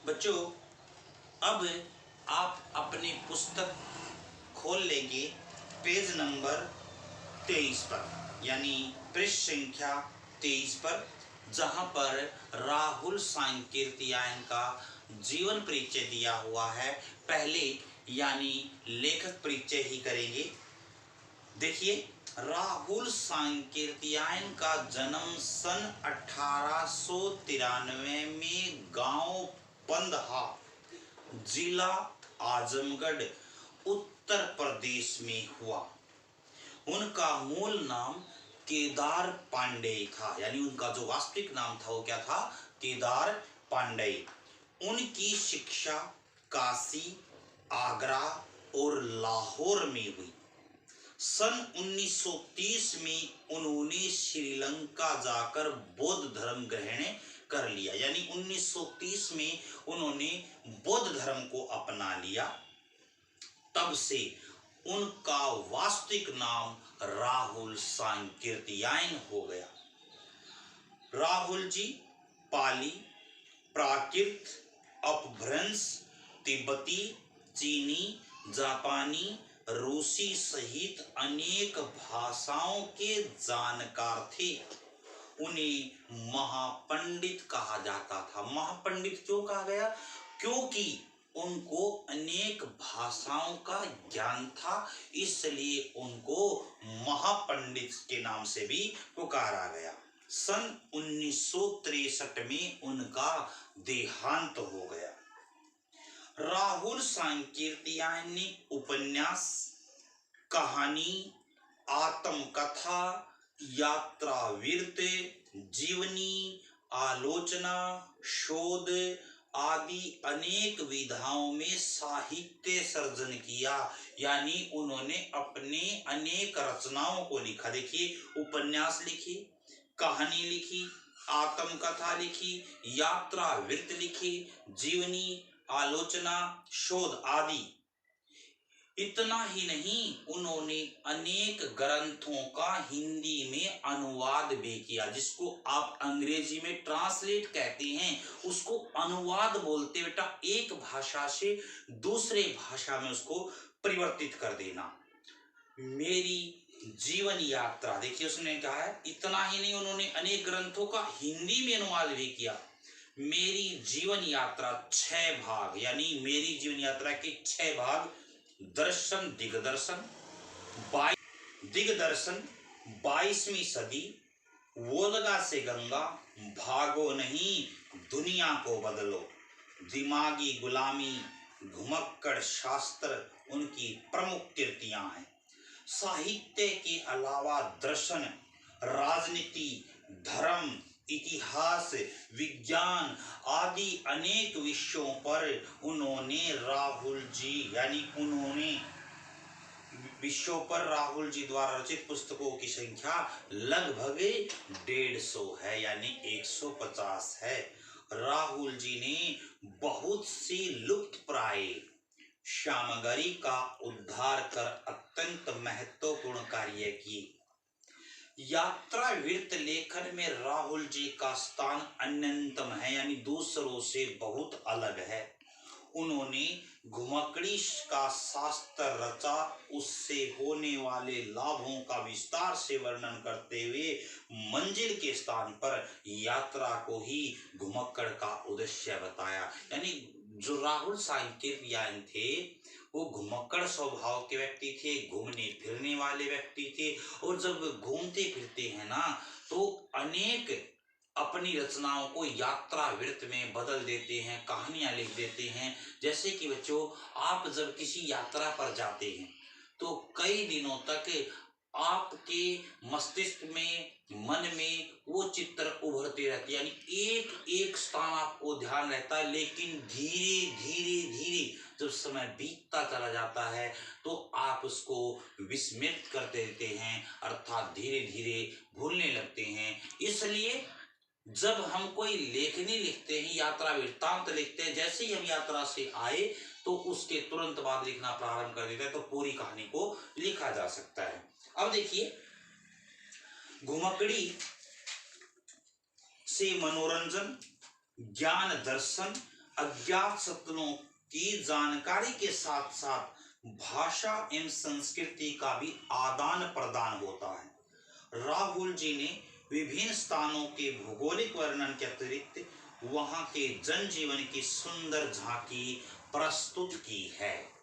बच्चों, अब आप अपनी पुस्तक खोल लेंगे पेज नंबर 23 पर, यानी पृष्ठ संख्या 23 पर, जहां पर राहुल सांकृत्यायन का जीवन परिचय दिया हुआ है। पहले यानी लेखक परिचय ही करेंगे। देखिए, राहुल सांकृत्यायन का जन्म सन 1893 में गांव पंदहा, जिला आजमगढ़, उत्तर प्रदेश में हुआ। उनका मूल नाम केदार पांडेय था, यानी उनका जो वास्तविक नाम था वो क्या था? केदार पांडेय। उनकी शिक्षा काशी, आगरा और लाहौर में हुई। सन 1930 में उन्होंने श्रीलंका जाकर बौद्ध धर्म ग्रहण कर लिया, यानी 1930 में उन्होंने बौद्ध धर्म को अपना लिया। तब से उनका वास्तविक नाम राहुल सांकृत्यायन हो गया। राहुल जी पाली, प्राकृत, अपभ्रंश, तिब्बती, चीनी, जापानी, रूसी सहित अनेक भाषाओं के जानकार थे। उन्हें महापंडित कहा जाता था। महापंडित क्यों कहा गया? क्योंकि उनको अनेक भाषाओं का ज्ञान था, इसलिए उनको महापंडित के नाम से भी पुकारा गया। सन 1963 में उनका देहांत हो गया। राहुल सांकृत्यायन ने उपन्यास, कहानी, आत्मकथा, यात्रावृत्त, जीवनी, आलोचना, शोध आदि अनेक विधाओं में साहित्य सर्जन किया, यानी उन्होंने अपने अनेक रचनाओं को लिखा। देखिए, उपन्यास लिखी, कहानी लिखी, आत्मकथा लिखी, यात्रावृत्त लिखी, जीवनी, आलोचना, शोध आदि। इतना ही नहीं, उन्होंने अनेक ग्रंथों का हिंदी में अनुवाद भी किया, जिसको आप अंग्रेजी में ट्रांसलेट कहते हैं, उसको अनुवाद बोलते। बेटा, एक भाषा से दूसरे भाषा में उसको परिवर्तित कर देना। मेरी जीवन यात्रा, देखिए उसने कहा है, इतना ही नहीं, उन्होंने अनेक ग्रंथों का हिंदी में अनुवाद भी किया। मेरी जीवन यात्रा 6 भाग, यानी मेरी जीवन यात्रा के 6 भाग: दर्शन, दिग्दर्शन, दिग्दर्शन, 22वीं सदी, वोल्गा से गंगा, भागो नहीं दुनिया को बदलो, दिमागी गुलामी, घुमक्कड़ शास्त्र उनकी प्रमुख कृतियां हैं। साहित्य के अलावा दर्शन, राजनीति, धर्म, इतिहास, विज्ञान आदि अनेक विषयों पर उन्होंने राहुल द्वारा रचित पुस्तकों की संख्या लगभग 150 है, यानी 150 है। राहुल जी ने बहुत सी लुप्तप्राय सामग्री का उद्धार कर अत्यंत महत्वपूर्ण कार्य किए। यात्रावृत्त लेखन में राहुल जी का स्थान अन्यतम है, यानी दूसरों से बहुत अलग है। उन्होंने घुमक्कड़ी का शास्त्र रचा, उससे होने वाले लाभों का विस्तार से वर्णन करते हुए मंजिल के स्थान पर यात्रा को ही घुमक्कड़ का उद्देश्य बताया। यानी जो राहुल सांकृत्यायन थे वो घुमक्कड़ स्वभाव के व्यक्ति थे, घूमने फिरने वाले व्यक्ति थे, और जब घूमते फिरते हैं ना, तो अनेक अपनी रचनाओं को यात्रावृत्त में बदल देते हैं, कहानियां लिख देते हैं। जैसे कि बच्चों, आप जब किसी यात्रा पर जाते हैं तो कई दिनों तक आपके मस्तिष्क में, मन में वो चित्र उभरते रहते, यानी एक एक स्थान आपको ध्यान रहता है, लेकिन धीरे धीरे धीरे जब समय बीतता चला जाता है तो आप उसको विस्मृत कर देते हैं, अर्थात धीरे धीरे भूलने लगते हैं। इसलिए जब हम कोई लेखनी लिखते हैं, यात्रा वृत्तांत लिखते हैं, जैसे ही हम यात्रा से आए तो उसके तुरंत बाद लिखना प्रारंभ कर देते हैं, तो पूरी कहानी को लिखा जा सकता है। अब देखिए, घुमक्कड़ी से मनोरंजन, ज्ञान, दर्शन, अज्ञात स्थलों की जानकारी के साथ साथ भाषा एवं संस्कृति का भी आदान प्रदान होता है। राहुल जी ने विभिन्न स्थानों के भौगोलिक वर्णन के अतिरिक्त वहां के जनजीवन की सुंदर झांकी प्रस्तुत की है।